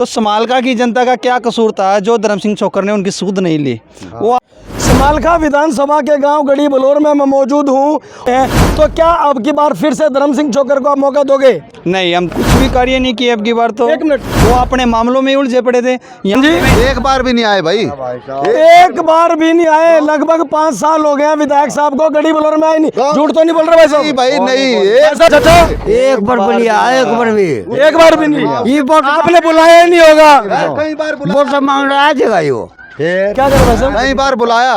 तो समालका की जनता का क्या कसूर था जो धर्म सिंह छोकर ने उनकी सूद नहीं ली। वो समालका विधानसभा के गांव गढ़ी बलौर में मैं मौजूद हूं। तो क्या अब की बार फिर से धर्म सिंह छोकर को आप मौका दोगे? नहीं, हम कुछ भी कार्य नहीं किए अब की बार। तो एक मिनट, वो अपने मामलों में उलझे पड़े थे। एक बार भी नहीं आए भाई, एक बार भी नहीं आए। लगभग 5 साल हो गए विधायक साहब को गढ़ी बलौर में आए नहीं। झूठ तो नहीं बोल रहे भाई साहब? भाई नहीं, ऐसा चाचा एक बार भी नहीं आया, एक बार भी। एक बार भी नहीं। ये वोट आपने बुलाया ही नहीं होगा। कई बार वोट मांग रहा है जगह यो। क्या कर रहे हैं? कई बार बुलाया,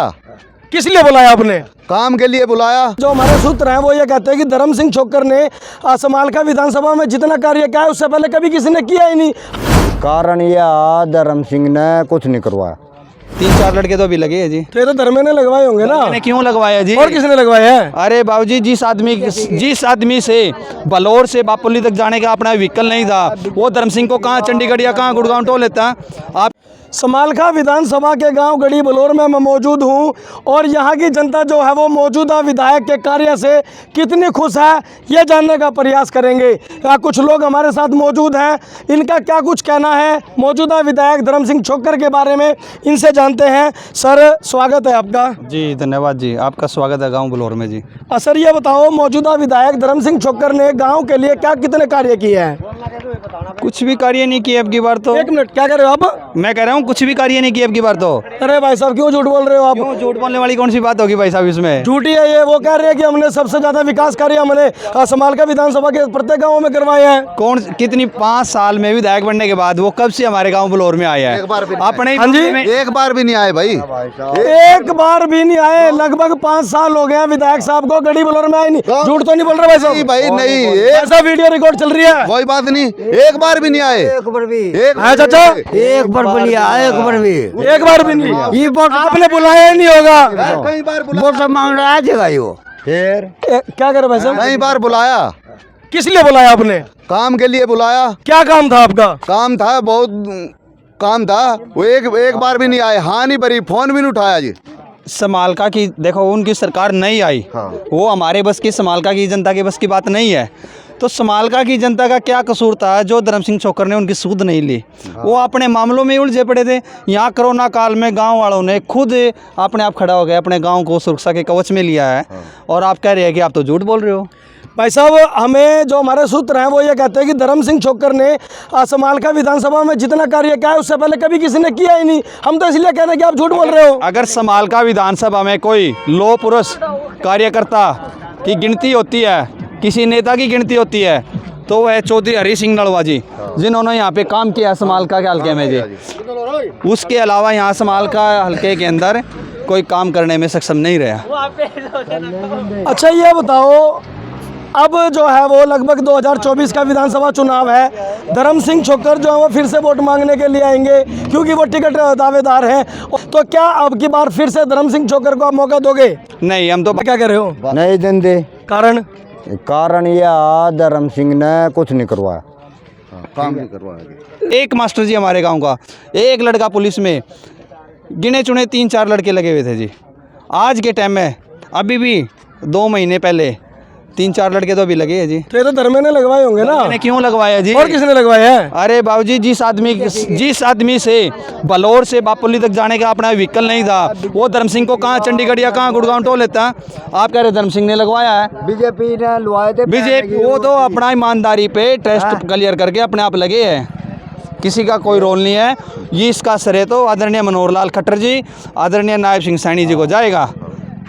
किस लिए बुलाया आपने? काम के लिए बुलाया। जो हमारे सूत्र हैं वो ये कहते हैं कि धर्म सिंह छोकर ने समालका विधानसभा में जितना कार्य किया है उससे पहले कभी किसी ने किया ही नहीं। कारण यह धर्म सिंह ने कुछ नहीं करवाया। 3-4 लड़के तो अभी लगे हैं जी। तो ये तो धर्मे ने लगवाए होंगे ना। मैंने क्यों लगवाया जी? और किसने लगवाए हैं? अरे बाबूजी, जिस आदमी से बलौर से बापोली तक जाने का अपना व्हीकल नहीं था, वो धर्म सिंह को कहाँ चंडीगढ़ या कहाँ गुड़गांव टो लेता। आप समालका विधानसभा के गांव गढ़ी बलौर में मैं मौजूद हूं और यहां की जनता जो है वो मौजूदा विधायक के कार्य से कितनी खुश है ये जानने का प्रयास करेंगे। कुछ लोग हमारे साथ मौजूद हैं, इनका क्या कुछ कहना है मौजूदा विधायक धर्म सिंह छोकर के बारे में, इनसे जानते हैं। सर, स्वागत है आपका। जी धन्यवाद जी, आपका स्वागत है गाँव बलौर में जी। सर, ये बताओ मौजूदा विधायक धर्म सिंह छोकर ने गाँव के लिए क्या कितने कार्य किए हैं? कुछ भी कार्य नहीं किए अब की बार। तो एक मिनट, क्या कर रहे हो आप? मैं कह रहा हूँ कुछ भी कार्य नहीं किए अब की बार। तो अरे भाई साहब, क्यों झूठ बोल रहे हो आप? क्यों झूठ बोलने वाली कौन सी बात होगी भाई साहब इसमें? झूठी है ये। वो कह रहे हैं कि हमने सबसे ज्यादा विकास कार्य हमने समालका विधानसभा के प्रत्येक गांव में करवाए हैं। कौन कितनी 5 साल में विधायक बनने के बाद वो कब से हमारे गांव बलौर में आया है? एक बार भी अपने हाँ जी, एक बार भी नहीं आए भाई, एक बार भी नहीं आए। लगभग 5 साल हो गए विधायक साहब को गढ़ी बलौर में आए नहीं। झूठ तो नहीं बोल रहे भाई साहब? भाई नहीं, ऐसा वीडियो रिकॉर्ड चल रही है। कोई बात नहीं, एक बार भी नहीं आए। एक बार भी। हाँ चाचा, एक बार भी नहीं आया, एक बार भी। एक बार भी नहीं। ये वोट आपने बुलाया ही नहीं होगा। कई बार वोट मांग रहा है जगह यो। क्या कर रहे भाई साहब? कई बार बुलाया, किस लिए बुलाया आपने? काम के लिए बुलाया। क्या काम था आपका? काम था, बहुत काम था। वो एक बार भी नहीं आए। हाँ नहीं भरी, फोन भी नहीं उठाया जी। समालका की देखो, उनकी सरकार नहीं आई। वो हमारे बस की, समालका की जनता के बस की बात नहीं है। तो समालका की जनता का क्या कसूर था जो धर्म सिंह छोकर ने उनकी सूद नहीं ली। वो अपने मामलों में उलझे पड़े थे। यहाँ कोरोना काल में गांव वालों ने खुद अपने आप खड़ा हो गया, अपने गांव को सुरक्षा के कवच में लिया है। और आप कह रहे हैं कि आप तो झूठ बोल रहे हो। भाई साहब, हमें जो हमारे सूत्र हैं वो ये कहते हैं कि धर्म सिंह छोकर ने समालका विधानसभा में जितना कार्य किया है उससे पहले कभी किसी ने किया ही नहीं। हम तो इसलिए कह रहे हैं कि आप झूठ बोल रहे हो। अगर समालका विधानसभा में कोई लौह पुरुष कार्यकर्ता की गिनती होती है, किसी नेता की गिनती होती है, तो वह चौधरी हरी सिंह नलवा जी, जिन्होंने यहाँ पे काम किया समालका के हल्के में जी। उसके अलावा यहाँ समालका हल्के के अंदर कोई काम करने में सक्षम नहीं रहा। अच्छा, ये बताओ, अब जो है वो लगभग 2024 का विधानसभा चुनाव है। धर्म सिंह छोकर जो है वो फिर से वोट मांगने के लिए आएंगे क्योंकि वो टिकट दावेदार हैं। तो क्या अब की बार फिर से धर्म सिंह छोकर को आप मौका दोगे? नहीं, हम तो क्या कह रहे हो? नहीं देंगे। कारण यह धर्म सिंह ने कुछ नहीं करवाया। काम नहीं करवाया। एक मास्टर जी हमारे गांव का, एक लड़का पुलिस में, गिने चुने 3-4 लड़के लगे हुए थे जी। आज के टाइम में अभी भी 2 महीने पहले 3-4 लड़के तो अभी लगे हैं जी। तो ये तो धर्मे ने लगवाए होंगे ना। मैंने क्यों लगवाया जी? और किसने लगवाए हैं? अरे बाबूजी, जिस आदमी से बलौर से बापोली तक जाने का अपना व्हीकल नहीं था, वो धर्म सिंह को कहाँ चंडीगढ़ या कहाँ गुड़गांव टो लेता। आप कह रहे धर्म सिंह ने लगवाया है? बीजेपी ने लवाए थे। बीजेपी वो तो अपना ईमानदारी पे टेस्ट क्लियर करके अपने आप लगे हैं। किसी का कोई रोल नहीं है। ये इसका श्रेय तो आदरणीय मनोहर लाल खट्टर जी, आदरणीय नायब सिंह सैनी जी को जाएगा।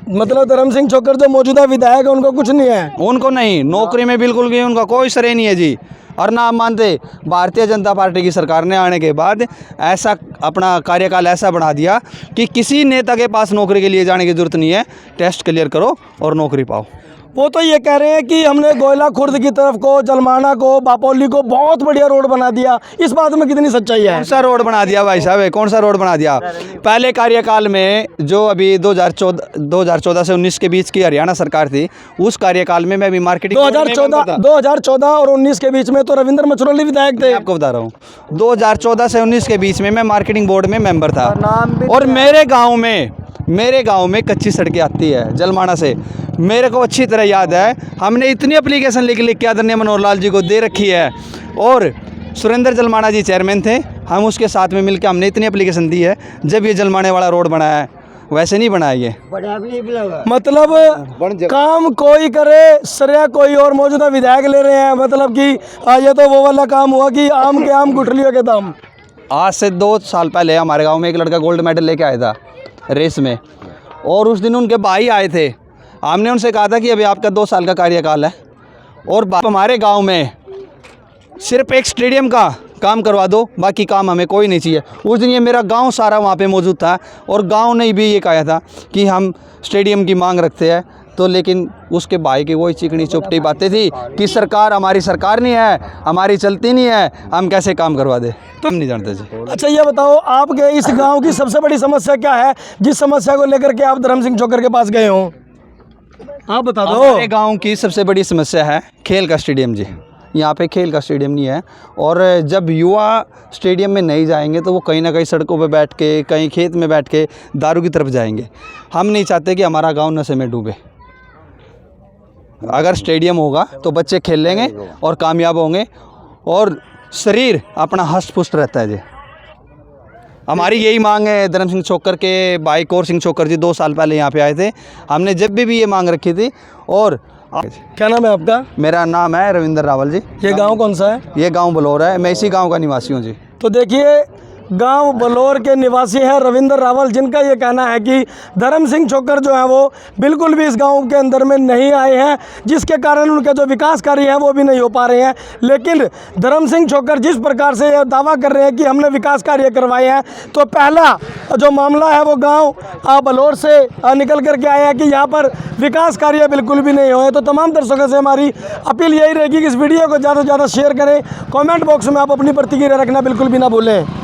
मतलब धर्म सिंह छोकर जो मौजूदा विधायक है उनको कुछ नहीं है? उनको नहीं, नौकरी में बिल्कुल भी उनका कोई श्रेय नहीं है जी। और ना आप मानते, भारतीय जनता पार्टी की सरकार ने आने के बाद ऐसा अपना कार्यकाल ऐसा बढ़ा दिया कि किसी नेता के पास नौकरी के लिए जाने की जरूरत नहीं है। टेस्ट क्लियर करो और नौकरी पाओ। वो तो ये कह रहे हैं कि हमने गोयला खुर्द की तरफ को, जलमाना को, बापोली को बहुत बढ़िया रोड बना दिया। इस बात में कितनी सच्चाई है? कौन सा रोड बना दिया भाई साहब? कौन सा रोड बना दिया? पहले कार्यकाल में जो अभी 2014 से 19 के बीच की हरियाणा सरकार थी, उस कार्यकाल में मैं भी मार्केटिंग 2014 और 19 के बीच में तो रविंद्र मछरोली विधायक थे। आपको बता रहा हूँ, 2014 से 19 के बीच में मैं मार्केटिंग बोर्ड में मेंबर था। नाम भी और मेरे गांव में कच्ची सड़कें आती है जलमाना से। मेरे को अच्छी तरह याद है, हमने इतनी एप्लीकेशन लिख के आदरणीय मनोहर लाल जी को दे रखी है। और सुरेंद्र जलमाना जी चेयरमैन थे, हम उसके साथ में मिलकर हमने इतनी एप्लीकेशन दी है, जब ये जलमाने वाला रोड बनाया है वैसे नहीं बनाया ये। मतलब काम कोई करे, श्रेय कोई और मौजूदा विधायक ले रहे हैं। मतलब कि ये तो वो वाला काम हुआ कि आम के आम गुठलियों के दाम। आज से 2 साल पहले हमारे गांव में एक लड़का गोल्ड मेडल लेके आया था रेस में, और उस दिन उनके भाई आए थे। हमने उनसे कहा था कि अभी आपका 2 साल का कार्यकाल है और हमारे गांव में सिर्फ एक स्टेडियम का काम करवा दो, बाकी काम हमें कोई नहीं चाहिए। उस दिन ये मेरा गांव सारा वहाँ पे मौजूद था और गांव ने भी ये कहा था कि हम स्टेडियम की मांग रखते हैं। तो लेकिन उसके भाई की वही चिकनी चुपटी बातें थी कि सरकार हमारी सरकार नहीं है, हमारी चलती नहीं है, हम कैसे काम करवा दे। तो हम नहीं जानते जी। अच्छा ये बताओ, आपके इस गांव की सबसे बड़ी समस्या क्या है, जिस समस्या को लेकर के आप धर्म सिंह चोकर के पास गए हो? आप बता दो। हमारे गांव की सबसे बड़ी समस्या है खेल का स्टेडियम जी। यहाँ पे खेल का स्टेडियम नहीं है, और जब युवा स्टेडियम में नहीं जाएंगे तो वो कहीं ना कहीं सड़कों पे बैठ के, कहीं खेत में बैठ के दारू की तरफ जाएंगे। हम नहीं चाहते कि हमारा गांव नशे में डूबे। अगर स्टेडियम होगा तो बच्चे खेल लेंगे और कामयाब होंगे और शरीर अपना हष्ट पुष्ट रहता है जी। हमारी यही मांग है। धर्म सिंह चोकर के भाई कौर सिंह चोकर जी 2 साल पहले यहाँ पे आए थे। हमने जब भी ये मांग रखी थी। और क्या नाम है आपका? मेरा नाम है रविंदर रावल जी। ये गांव कौन सा है? ये गांव बलौर है, मैं इसी गांव का निवासी हूँ जी। तो देखिए, गांव बलौर के निवासी हैं रविंदर रावल, जिनका ये कहना है कि धर्म सिंह चोकर जो है वो बिल्कुल भी इस गांव के अंदर में नहीं आए हैं, जिसके कारण उनके जो विकास कार्य हैं वो भी नहीं हो पा रहे हैं। लेकिन धर्म सिंह चोकर जिस प्रकार से ये दावा कर रहे हैं कि हमने विकास कार्य करवाए हैं, तो पहला जो मामला है वो गांव बलौर से निकल करके आया है कि यहाँ पर विकास कार्य बिल्कुल भी नहीं हुए। तो तमाम दर्शकों से हमारी अपील यही रहेगी कि इस वीडियो को ज़्यादा से ज़्यादा शेयर करें। कमेंट बॉक्स में आप अपनी प्रतिक्रिया रखना बिल्कुल भी ना भूलें।